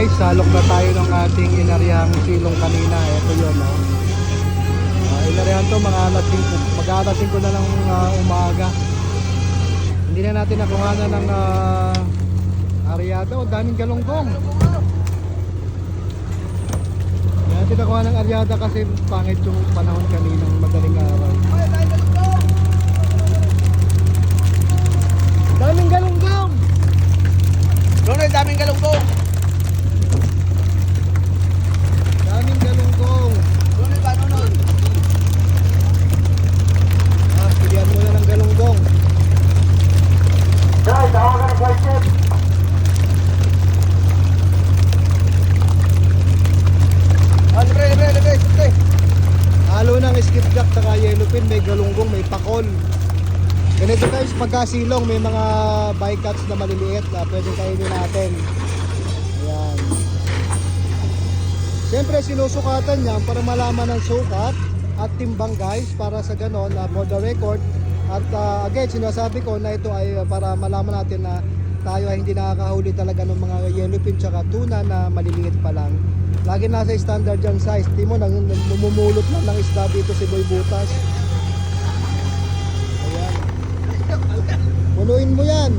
guys, salok na tayo ng ating inaryang silong kanina. Ito yun, no? Inaryahan to, mag-aalasin ko na ng umaga. Hindi na natin nakuha na ng aryada. O, daming galunggong. Hindi natin nakuha ng aryada kasi pangit yung panahon kaninang madaling araw. Daming galunggong! Doon daming galunggong. Daming galunggong. Doon ba noon? Pilihan mo na ng galunggong. Guys, tawagan ng question. Libre. Halo ng skipjack saka yellowfin, may galunggong, may pakol. Ganito guys, pagkasilong may mga bycatch na maliliit na pwedeng kainin natin. Ayan. Siyempre sinusukatan niyan para malaman ang sukat at timbang guys, para sa ganon for the record. At again, sinasabi ko na ito ay para malaman natin na tayo ay hindi nakakahuli talaga ng mga yellowfin tsaka tuna na maliliit pa lang. Lagi nasa standard yung size. Di mo, namumulot lang ng isda dito si Boy Butas. Ayan. Punuin mo yan.